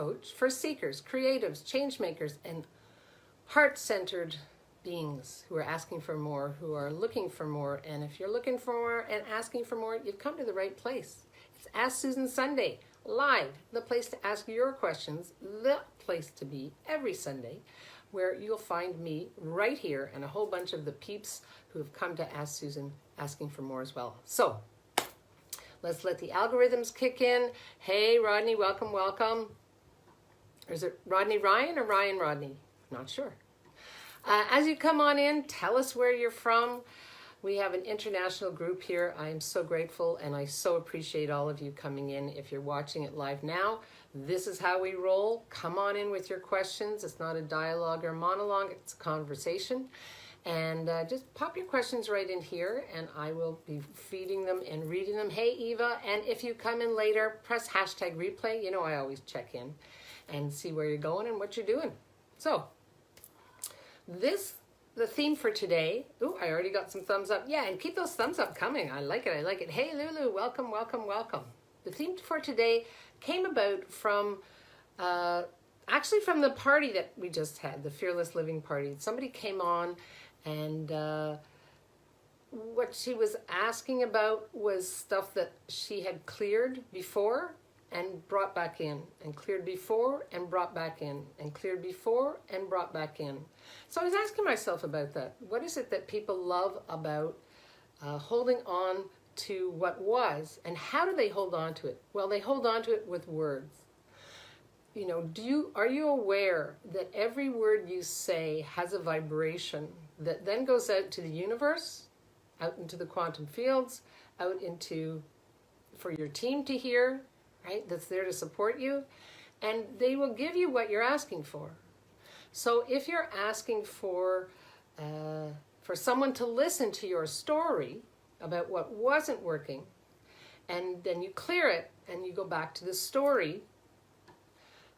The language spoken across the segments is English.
coach for seekers, creatives, change makers, and heart-centered beings who are asking for more, who are looking for more. And if you're looking for more and asking for more, you've come to the right place. It's Ask Susan Sunday, live, the place to ask your questions, the place to be every Sunday, where you'll find me right here and a whole bunch of the peeps who have come to Ask Susan asking for more as well. So let's let the algorithms kick in. Hey, Rodney, welcome, welcome. Or is it Rodney Ryan or Ryan Rodney? Not sure. As you come on in, tell us where you're from. We have an international group here. I am so grateful and I so appreciate all of you coming in. If you're watching it live now, this is how we roll. Come on in with your questions. It's not a dialogue or monologue, it's a conversation. And just pop your questions right in here and I will be feeding them and reading them. Hey, Eva, and if you come in later, press hashtag replay. You know I always check in and see where you're going and what you're doing. So, the theme for today, ooh, I already got some thumbs up. Yeah, and keep those thumbs up coming. I like it, I like it. Hey, Lulu, welcome, welcome, welcome. The theme for today came about from, actually from the party that we just had, the Fearless Living Party. Somebody came on and what she was asking about was stuff that she had cleared before and brought back in, and cleared before and brought back in, and cleared before and brought back in. So I was asking myself about that. What is it that people love about holding on to what was, and how do they hold on to it? Well, they hold on to it with words. You know, are you aware that every word you say has a vibration that then goes out to the universe, out into the quantum fields, out into, for your team to hear, right, that's there to support you, and they will give you what you're asking for. So if you're asking for someone to listen to your story about what wasn't working, and then you clear it and you go back to the story,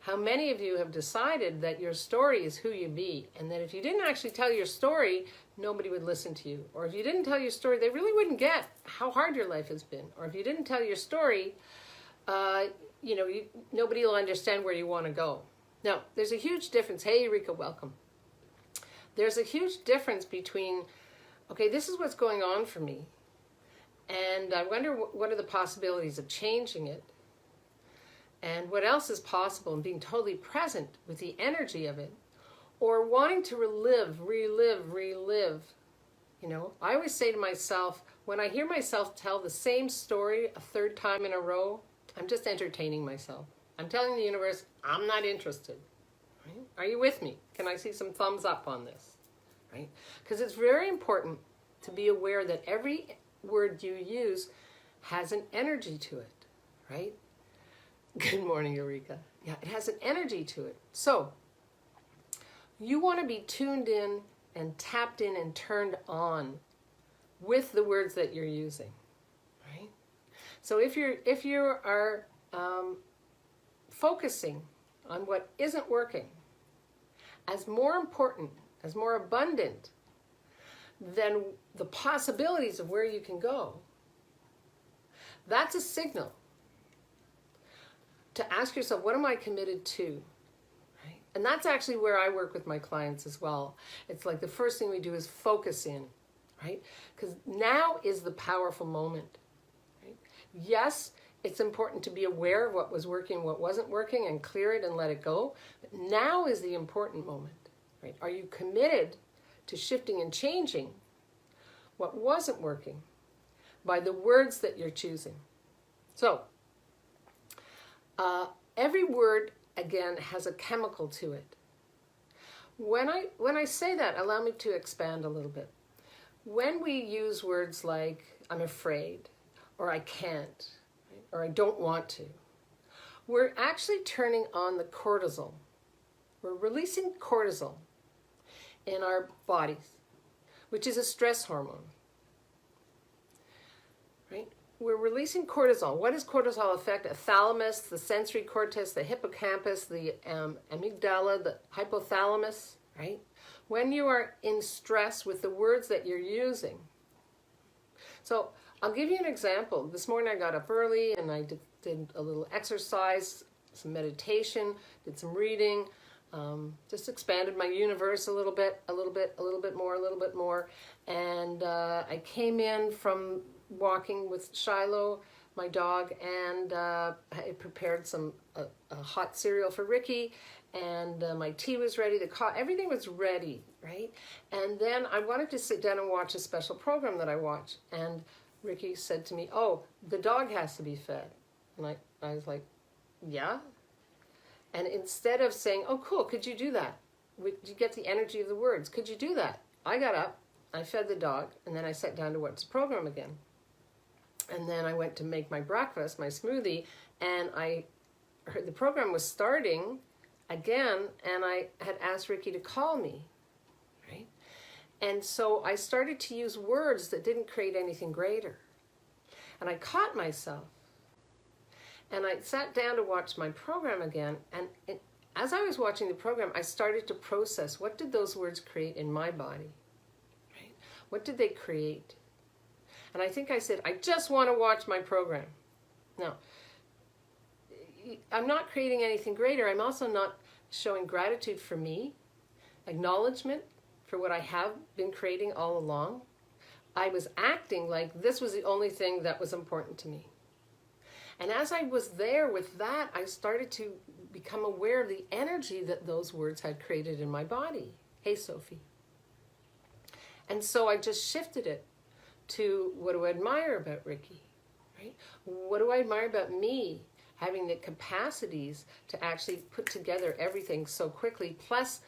how many of you have decided that your story is who you be, and that if you didn't actually tell your story, nobody would listen to you? Or if you didn't tell your story, they really wouldn't get how hard your life has been. Or if you didn't tell your story, nobody will understand where you want to go. Now, there's a huge difference. Hey, Eureka, welcome. There's a huge difference between, okay, this is what's going on for me, and I wonder what are the possibilities of changing it, and what else is possible, and being totally present with the energy of it, or wanting to relive. You know, I always say to myself, when I hear myself tell the same story a third time in a row, I'm just entertaining myself. I'm telling the universe, I'm not interested. Right? Are you with me? Can I see some thumbs up on this? Right? Because it's very important to be aware that every word you use has an energy to it. Right? Good morning, Eureka. Yeah, it has an energy to it. So, you want to be tuned in and tapped in and turned on with the words that you're using. Right? So if you are focusing on what isn't working as more important, as more abundant than the possibilities of where you can go, that's a signal to ask yourself, what am I committed to? Right? And that's actually where I work with my clients as well. It's like the first thing we do is focus in, right? Because now is the powerful moment. Right? Yes, it's important to be aware of what was working, what wasn't working, and clear it and let it go. But now is the important moment. Right? Are you committed to shifting and changing what wasn't working by the words that you're choosing? So, every word, again, has a chemical to it. When I say that, allow me to expand a little bit. When we use words like, I'm afraid, or I can't, or I don't want to, we're actually turning on the cortisol. We're releasing cortisol in our bodies, which is a stress hormone. Right? We're releasing cortisol. What does cortisol affect? The thalamus, the sensory cortex, the hippocampus, the amygdala, the hypothalamus, right? When you are in stress with the words that you're using. So I'll give you an example. This morning I got up early and I did a little exercise some meditation, did some reading, just expanded my universe a little bit more. And I came in from walking with Shiloh, my dog, and I prepared a hot cereal for Ricky, and my tea was ready, everything was ready, right? And then I wanted to sit down and watch a special program that I watch, and Ricky said to me, "Oh, the dog has to be fed." And I was like, "Yeah?" And instead of saying, "Oh, cool, could you do that? Would you get the energy of the words? Could you do that?" I got up, I fed the dog, and then I sat down to watch the program again. And then I went to make my breakfast, my smoothie, and I heard the program was starting again, and I had asked Ricky to call me, right? And so I started to use words that didn't create anything greater. And I caught myself. And I sat down to watch my program again, and as I was watching the program, I started to process, what did those words create in my body? Right? What did they create? And I think I said, I just want to watch my program. Now, I'm not creating anything greater. I'm also not showing gratitude for me, acknowledgement for what I have been creating all along. I was acting like this was the only thing that was important to me. And as I was there with that, I started to become aware of the energy that those words had created in my body. Hey, Sophie. And so I just shifted it to, what do I admire about Ricky? Right? What do I admire about me? Having the capacities to actually put together everything so quickly, plus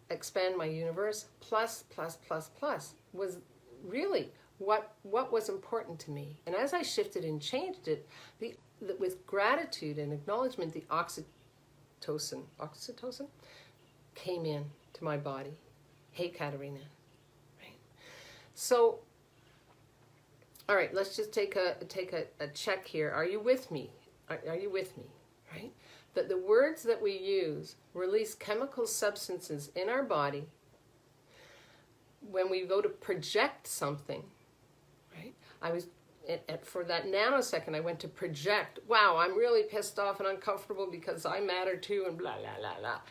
expand my universe, plus, was really what was important to me. And as I shifted and changed it, with gratitude and acknowledgement, the oxytocin came in to my body. Hey, Katerina. Right? So, all right, let's just take a check here. Are you with me? Are you with me? Right? That the words that we use release chemical substances in our body when we go to project something. Right? For that nanosecond, I went to project. Wow, I'm really pissed off and uncomfortable because I matter too, and blah, blah, blah, blah.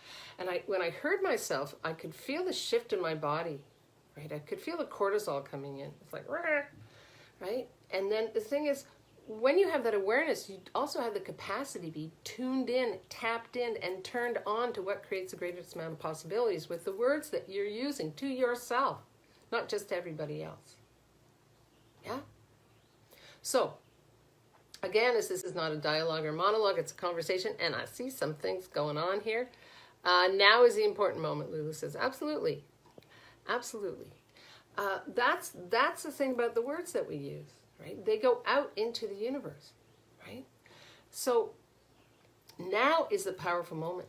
And when I heard myself, I could feel the shift in my body. Right? I could feel the cortisol coming in. It's like, rah, right? And then the thing is, when you have that awareness, you also have the capacity to be tuned in, tapped in, and turned on to what creates the greatest amount of possibilities with the words that you're using to yourself, not just to everybody else. Yeah? So, again, as this is not a dialogue or monologue, it's a conversation, and I see some things going on here. Now is the important moment, Lulu says. Absolutely. Absolutely. That's the thing about the words that we use. Right? They go out into the universe, right? So now is the powerful moment.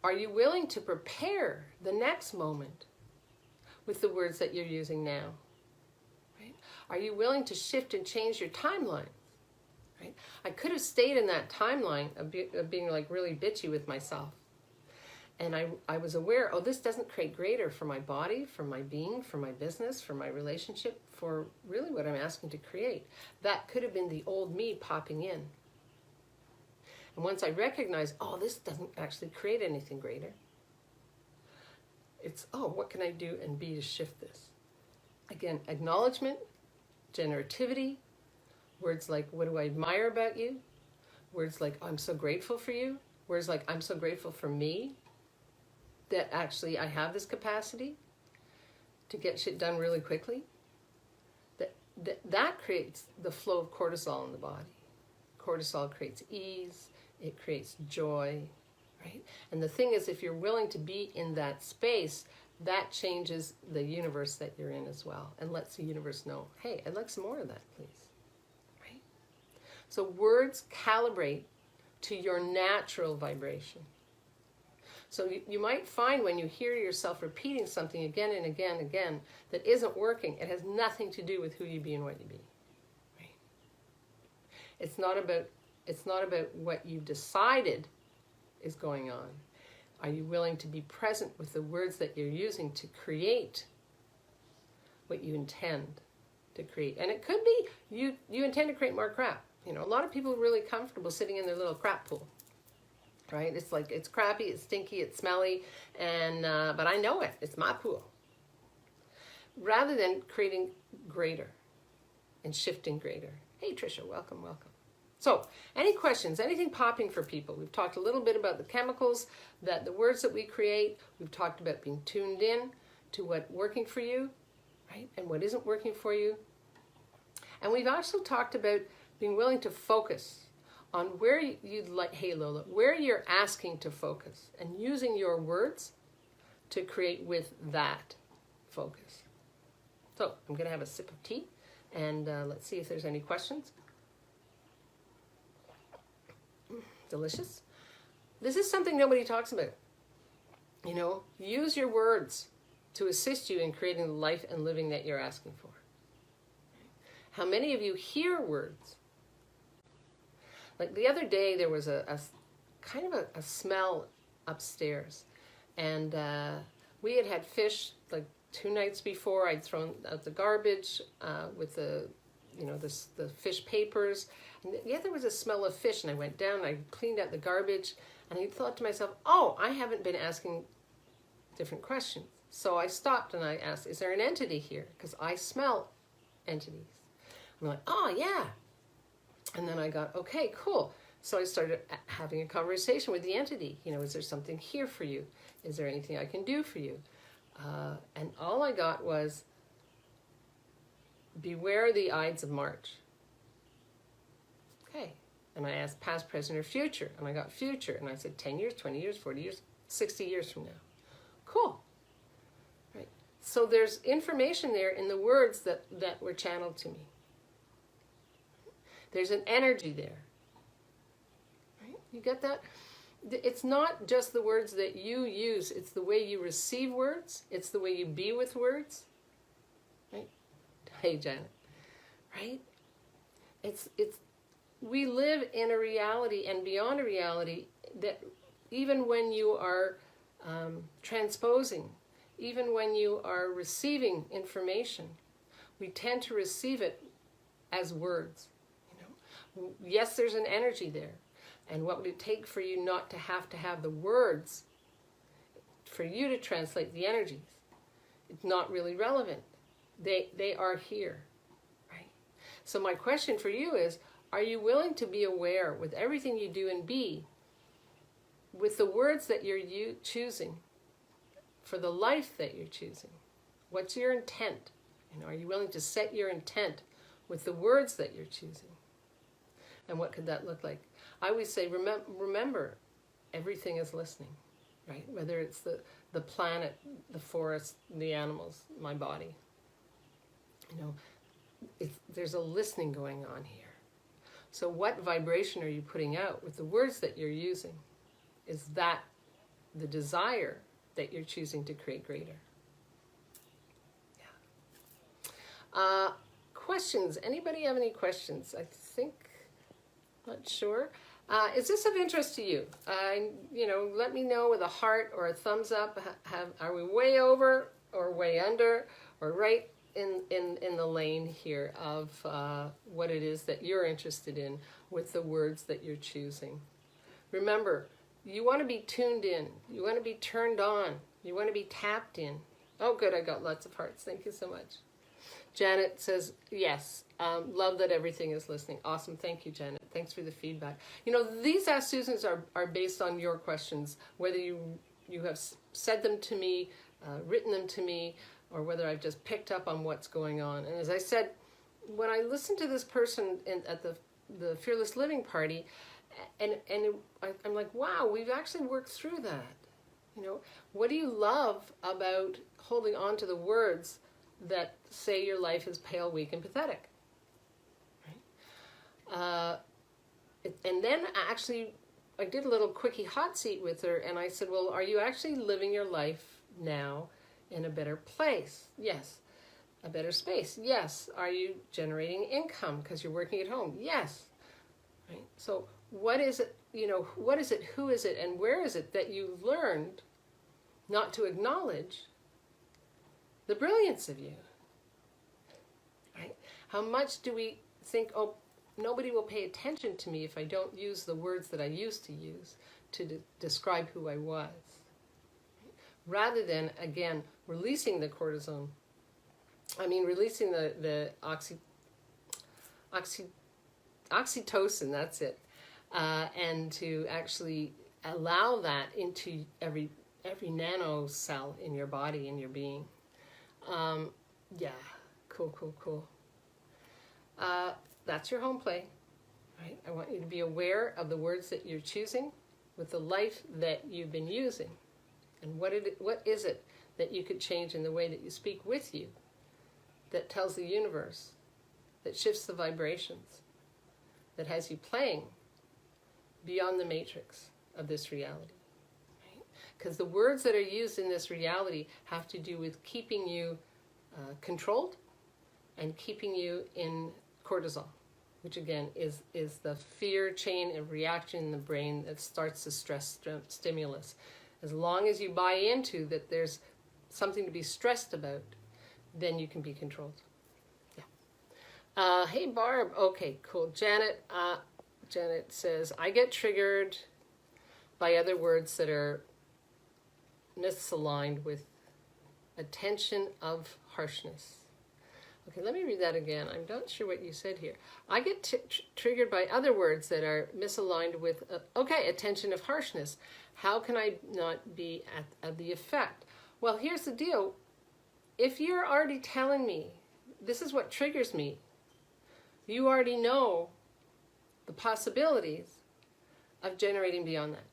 Are you willing to prepare the next moment with the words that you're using now? Right? Are you willing to shift and change your timeline? Right? I could have stayed in that timeline of being like really bitchy with myself. And I was aware, oh, this doesn't create greater for my body, for my being, for my business, for my relationship, for really what I'm asking to create. That could have been the old me popping in. And once I recognized, oh, this doesn't actually create anything greater. It's, oh, what can I do and be to shift this? Again, acknowledgement, generativity, words like, what do I admire about you? Words like, I'm so grateful for you. Words like, I'm so grateful for me. That actually I have this capacity to get shit done really quickly. That creates the flow of cortisol in the body. Cortisol creates ease, it creates joy, right? And the thing is, if you're willing to be in that space, that changes the universe that you're in as well, and lets the universe know, hey, I'd like some more of that, please. Right? So words calibrate to your natural vibration. So you might find when you hear yourself repeating something again and again and again that isn't working, it has nothing to do with who you be and what you be. Right? It's not about what you've decided is going on. Are you willing to be present with the words that you're using to create what you intend to create? And it could be you intend to create more crap. You know, a lot of people are really comfortable sitting in their little crap pool. right? It's like, it's crappy, it's stinky, it's smelly, and but I know it. It's my pool. Rather than creating greater and shifting greater. Hey, Tricia, welcome, welcome. So, any questions, anything popping for people? We've talked a little bit about the chemicals, that the words that we create. We've talked about being tuned in to what's working for you, right? And what isn't working for you. And we've also talked about being willing to focus on where you'd like, hey Lola, where you're asking to focus and using your words to create with that focus. So, I'm going to have a sip of tea and let's see if there's any questions. Delicious. This is something nobody talks about. You know, use your words to assist you in creating the life and living that you're asking for. How many of you hear words? Like the other day, there was a kind of a smell upstairs, and we had fish like 2 nights before. I'd thrown out the garbage with the fish papers. And yeah, there was a smell of fish, and I went down, and I cleaned out the garbage, and I thought to myself, oh, I haven't been asking different questions. So I stopped and I asked, is there an entity here? Because I smell entities. I'm like, oh, yeah. And then I got, okay, cool. So I started having a conversation with the entity. You know, is there something here for you? Is there anything I can do for you? And all I got was, beware the Ides of March. Okay. And I asked past, present, or future. And I got future. And I said 10 years, 20 years, 40 years, 60 years from now. Cool. Right. So there's information there in the words that were channeled to me. There's an energy there. Right? You get that? It's not just the words that you use. It's the way you receive words. It's the way you be with words. Right? Hey, Janet. Right? We live in a reality and beyond a reality that even when you are transposing, even when you are receiving information, we tend to receive it as words. You know? Yes, there's an energy there. And what would it take for you not to have the words for you to translate the energies? It's not really relevant. They are here, right? So my question for you is, are you willing to be aware with everything you do and be, with the words that you're choosing, for the life that you're choosing? What's your intent? You know, are you willing to set your intent with the words that you're choosing? And what could that look like? I always say, remember, everything is listening, right? Whether it's the planet, the forest, the animals, my body. You know, there's a listening going on here. So what vibration are you putting out with the words that you're using? Is that the desire that you're choosing to create greater? Yeah. Questions? Anybody have any questions? I think, not sure. Is this of interest to you? You know, let me know with a heart or a thumbs up. Are we way over or way under or right in the lane here of what it is that you're interested in with the words that you're choosing? Remember, you want to be tuned in. You want to be turned on. You want to be tapped in. Oh, good. I got lots of hearts. Thank you so much. Janet says, yes, love that everything is listening. Awesome. Thank you, Janet. Thanks for the feedback. You know, these Ask Susans are based on your questions, whether you have said them to me, written them to me, or whether I've just picked up on what's going on. And as I said, when I listened to this person at the Fearless Living party, I'm like, wow, we've actually worked through that. You know, what do you love about holding on to the words that say your life is pale, weak, and pathetic? Right? And then actually, I did a little quickie hot seat with her, and I said, well, are you actually living your life now in a better place? Yes. A better space? Yes. Are you generating income because you're working at home? Yes. Right? So what is it, you know, what is it, who is it, and where is it that you learned not to acknowledge the brilliance of you? Right? How much do we think, oh, nobody will pay attention to me if I don't use the words that I used to use? to describe who I was. Rather than, again, releasing the cortisone. Releasing the oxytocin, that's it. And to actually allow that into every nano cell in your body, in your being. Yeah, cool. That's your home play, right? I want you to be aware of the words that you're choosing with the life that you've been using. And what is it that you could change in the way that you speak with you that tells the universe, that shifts the vibrations, that has you playing beyond the matrix of this reality. Because the words that are used in this reality have to do with keeping you controlled and keeping you in cortisol, which again is the fear chain of reaction in the brain that starts the stress stimulus. As long as you buy into that there's something to be stressed about, then you can be controlled. Yeah. Hey Barb. Okay, cool. Janet says, I get triggered by other words that are misaligned with attention of harshness. Okay, let me read that again. I'm not sure what you said here. I get triggered by other words that are misaligned with, attention of harshness. How can I not be at the effect? Well, here's the deal. If you're already telling me, this is what triggers me, you already know the possibilities of generating beyond that.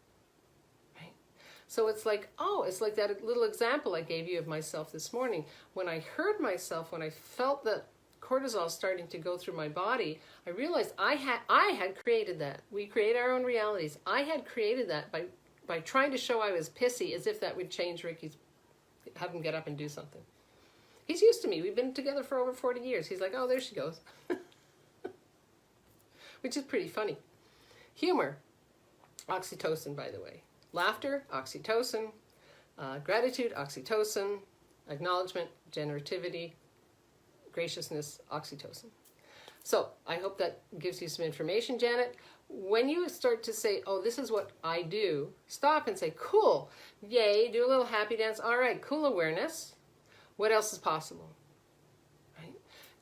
So it's like that little example I gave you of myself this morning. When I heard myself, when I felt the cortisol starting to go through my body, I realized I had created that. We create our own realities. I had created that by trying to show I was pissy, as if that would change Ricky's, have him get up and do something. He's used to me. We've been together for over 40 years. He's like, oh, there she goes. Which is pretty funny. Humor, oxytocin, by the way. Laughter, oxytocin. Gratitude, oxytocin. Acknowledgement, generativity. Graciousness, oxytocin. So I hope that gives you some information, Janet. When you start to say, oh, this is what I do, stop and say, cool, yay, do a little happy dance. All right, cool awareness. What else is possible? Right?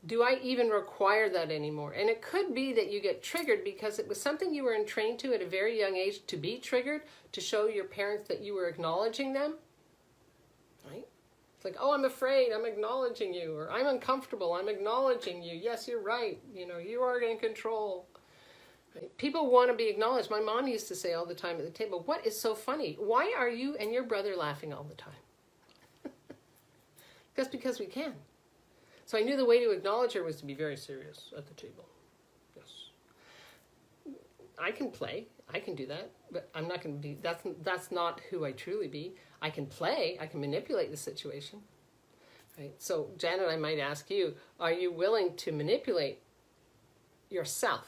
Do I even require that anymore? And it could be that you get triggered because it was something you were entrained to at a very young age to be triggered, to show your parents that you were acknowledging them. Right? It's like, oh, I'm afraid, I'm acknowledging you. Or I'm uncomfortable, I'm acknowledging you. Yes, you're right. You are in control. Right? People want to be acknowledged. My mom used to say all the time at the table, what is so funny? Why are you and your brother laughing all the time? That's because we can. So I knew the way to acknowledge her was to be very serious at the table. Yes. I can play. I can do that. But I'm not going to be, that's not who I truly be. I can play. I can manipulate the situation. Right? So Janet, I might ask you, are you willing to manipulate yourself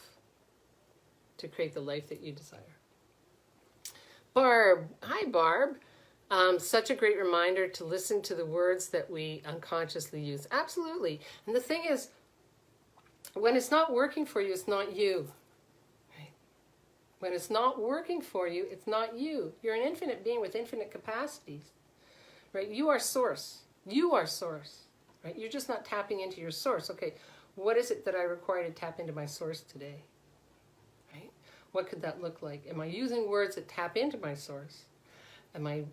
to create the life that you desire? Barb. Hi, Barb. Such a great reminder to listen to the words that we unconsciously use. Absolutely. And the thing is, when it's not working for you, it's not you. Right? When it's not working for you, it's not you. You're an infinite being with infinite capacities. Right? You are source. You are source. Right? You're just not tapping into your source. Okay, what is it that I require to tap into my source today? Right? What could that look like? Am I using words that tap into my source? Am I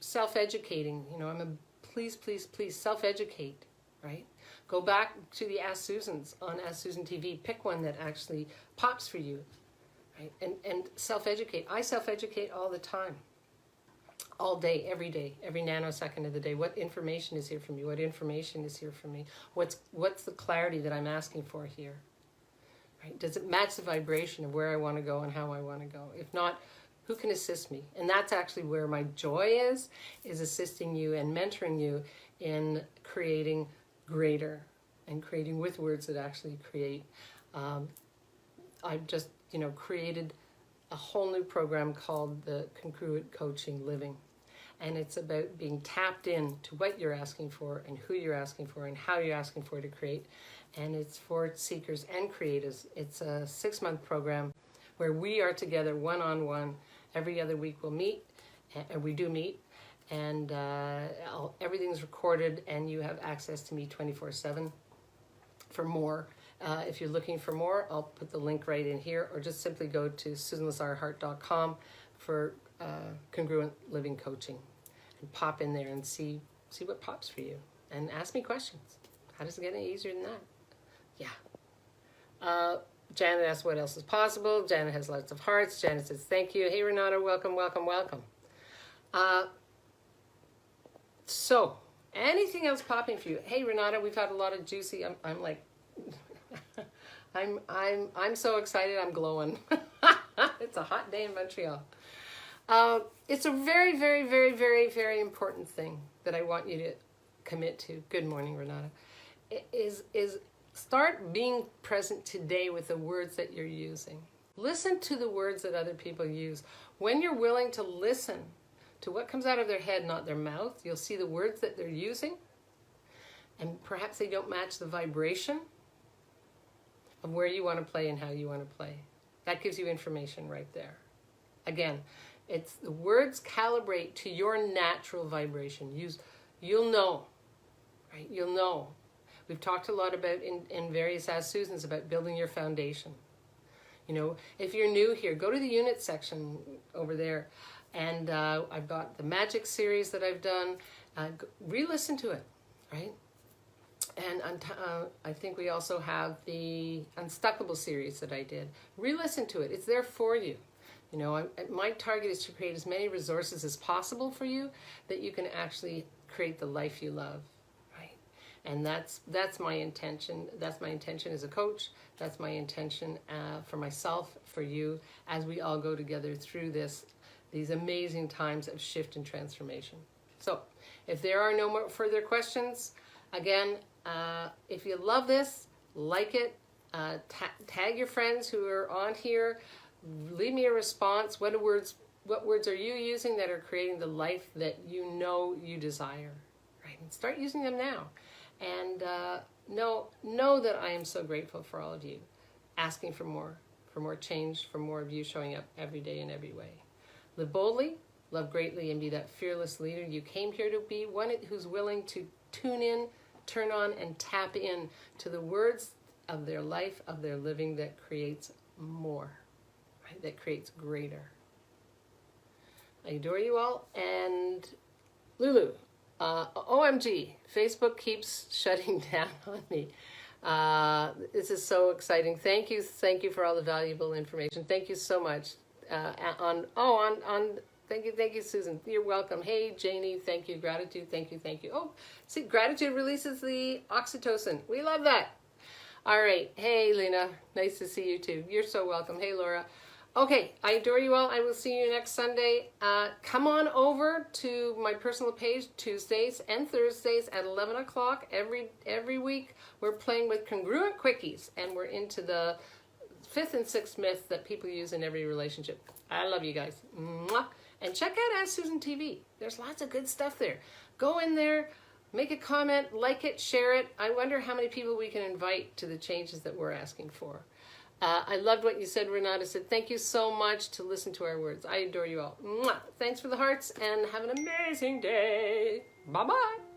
self-educating? I'm a please self-educate, right? Go back to the Ask Susans on Ask Susan TV. Pick one that actually pops for you, right? And self-educate. I self-educate all the time, all day, every nanosecond of the day. What information is here for me? What information is here for me? What's the clarity that I'm asking for here? Right? Does it match the vibration of where I want to go and how I want to go? If not, who can assist me? And that's actually where my joy is assisting you and mentoring you in creating greater and creating with words that actually create. I've just, created a whole new program called the Congruent Coaching Living. And it's about being tapped in to what you're asking for and who you're asking for and how you're asking for to create. And it's for seekers and creators. It's a 6-month program where we are together one-on-one Every other week we'll meet, and we do meet, and everything's recorded, and you have access to me 24/7 for more. If you're looking for more, I'll put the link right in here, or just simply go to susanlazarhart.com for congruent living coaching, and pop in there and see what pops for you, and ask me questions. How does it get any easier than that? Yeah. Janet asks what else is possible. Janet has lots of hearts. Janet says thank you. Hey Renata, welcome, welcome, welcome. So anything else popping for you? Hey Renata, we've had a lot of juicy. I'm like, I'm so excited. I'm glowing. It's a hot day in Montreal. It's a very, very, very, very, very important thing that I want you to commit to. Good morning, Renata. Is start being present today with the words that you're using. Listen to the words that other people use. When you're willing to listen to what comes out of their head, not their mouth, you'll see the words that they're using, and perhaps they don't match the vibration of where you want to play and how you want to play. That gives you information right there. Again, it's the words calibrate to your natural vibration. You'll know, right? You'll know. We've talked a lot about in various Ask Susans about building your foundation. You know, if you're new here, go to the unit section over there, and I've got the magic series that I've done. Re-listen to it, right? And I think we also have the Unstuckable series that I did. Re-listen to it. It's there for you. You know, my target is to create as many resources as possible for you that you can actually create the life you love. And that's my intention. That's my intention as a coach. That's my intention for myself, for you, as we all go together through these amazing times of shift and transformation. So if there are no more further questions, again, if you love this, like it, tag your friends who are on here, leave me a response. What words are you using that are creating the life that you know you desire? Right? And start using them now. And know that I am so grateful for all of you, asking for more change, for more of you showing up every day in every way. Live boldly, love greatly, and be that fearless leader you came here to be, one who's willing to tune in, turn on, and tap in to the words of their life, of their living that creates more, right? That creates greater. I adore you all, and Lulu. OMG, Facebook keeps shutting down on me. This is so exciting. Thank you for all the valuable information. Thank you so much. Thank you, Susan. You're welcome. Hey, Janie, thank you. Gratitude, thank you. Oh, see, gratitude releases the oxytocin. We love that. All right. Hey, Lena, nice to see you too. You're so welcome. Hey, Laura. Okay, I adore you all. I will see you next Sunday. Come on over to my personal page Tuesdays and Thursdays at 11 o'clock every week. We're playing with congruent quickies, and we're into the 5th and 6th myths that people use in every relationship. I love you guys. Mwah. And check out Ask Susan TV. There's lots of good stuff there. Go in there, make a comment, like it, share it. I wonder how many people we can invite to the changes that we're asking for. I loved what you said, Renata. Said, thank you so much to listen to our words. I adore you all. Mwah. Thanks for the hearts, and have an amazing day. Bye-bye.